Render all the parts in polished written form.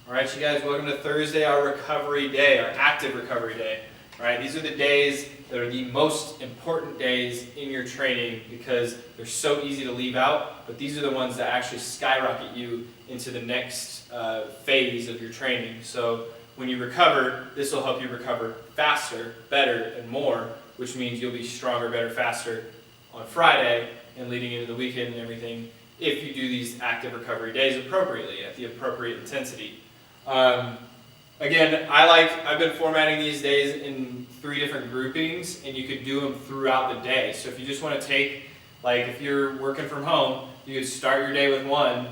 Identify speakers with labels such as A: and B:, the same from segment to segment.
A: All right, you guys, welcome to Thursday, our recovery day, our active recovery day. All right, these are the days that are the most important days in your training because they're so easy to leave out, but these are the ones that actually skyrocket you into the next phase of your training. So when you recover, this will help you recover faster, better, and more, which means you'll be stronger, better, faster on Friday and leading into the weekend and everything if you do these active recovery days appropriately, at the appropriate intensity. Again, I've been formatting these days in 3 different groupings, and you could do them throughout the day. So if you just want to take, like if you're working from home, you could start your day with one,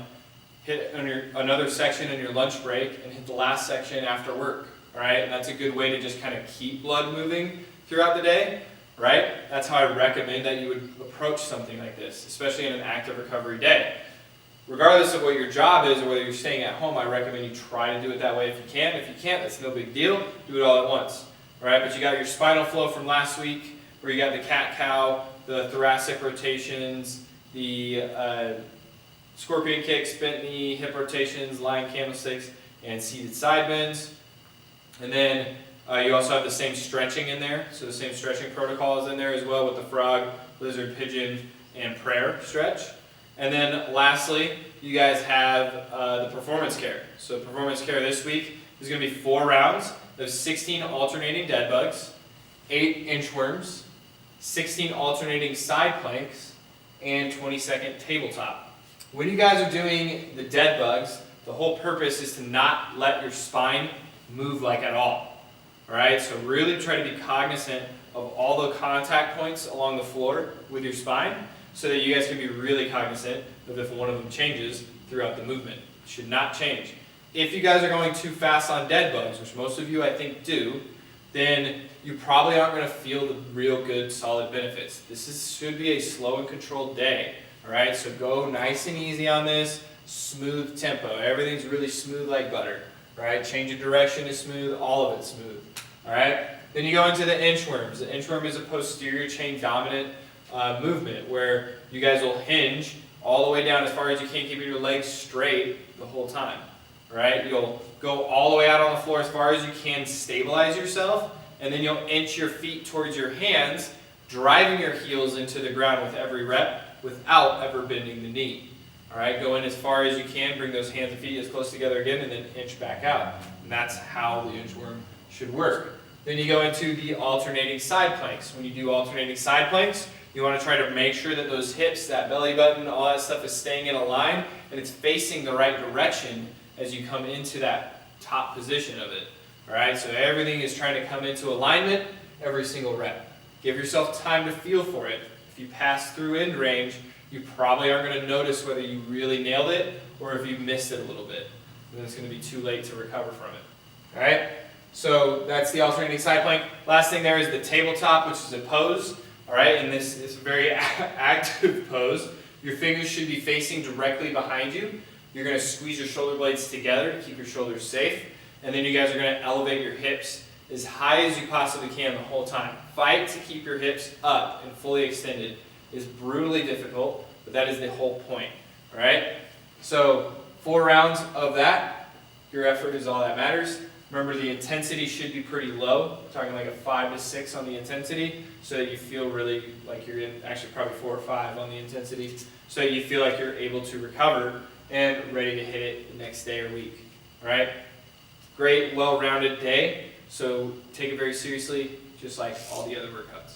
A: hit another section in your lunch break, and hit the last section after work. All right, and that's a good way to just kind of keep blood moving throughout the day. Right? That's how I recommend that you would approach something like this, especially in an active recovery day. Regardless of what your job is or whether you're staying at home, I recommend you try to do it that way if you can. If you can't, that's no big deal. Do it all at once. All right? But you got your spinal flow from last week, where you got the cat-cow, the thoracic rotations, the scorpion kicks, bent knee, hip rotations, lying candlesticks, and seated side bends. And then you also have the same stretching in there, so the same stretching protocol is in there as well with the frog, lizard, pigeon, and prayer stretch. And then lastly, you guys have the performance care. So performance care this week is going to be 4 rounds of 16 alternating dead bugs, 8 inchworms, 16 alternating side planks, and 20-second tabletop. When you guys are doing the dead bugs, the whole purpose is to not let your spine move like at all. Alright, so really try to be cognizant of all the contact points along the floor with your spine so that you guys can be really cognizant of if one of them changes throughout the movement. It should not change. If you guys are going too fast on dead bugs, which most of you I think do, then you probably aren't going to feel the real good solid benefits. Should be a slow and controlled day. Alright, so go nice and easy on this, smooth tempo. Everything's really smooth like butter. Right? Change of direction is smooth, all of it smooth. Alright? Then you go into the inchworms. The inchworm is a posterior chain dominant movement where you guys will hinge all the way down as far as you can, keeping your legs straight the whole time. Alright? You'll go all the way out on the floor as far as you can, stabilize yourself, and then you'll inch your feet towards your hands, driving your heels into the ground with every rep without ever bending the knee. Alright, go in as far as you can, bring those hands and feet as close together again, and then inch back out. And that's how the inchworm should work. Then you go into the alternating side planks. When you do alternating side planks, you want to try to make sure that those hips, that belly button, all that stuff is staying in a line, and it's facing the right direction as you come into that top position of it. Alright, so everything is trying to come into alignment every single rep. Give yourself time to feel for it. If you pass through end range, you probably aren't going to notice whether you really nailed it or if you missed it a little bit. And then it's going to be too late to recover from it. Alright? So that's the alternating side plank. Last thing there is the tabletop, which is a pose. Alright? And this is a very active pose. Your fingers should be facing directly behind you. You're going to squeeze your shoulder blades together to keep your shoulders safe. And then you guys are going to elevate your hips as high as you possibly can the whole time. Fight to keep your hips up and fully extended. Is brutally difficult, but that is the whole point. Alright? So 4 rounds of that. Your effort is all that matters. Remember, the intensity should be pretty low. We're talking like a 5 to 6 on the intensity, so that you feel really like you're in, actually probably 4 or 5 on the intensity, so that you feel like you're able to recover and ready to hit it the next day or week. Alright? Great, well-rounded day, so take it very seriously, just like all the other workouts.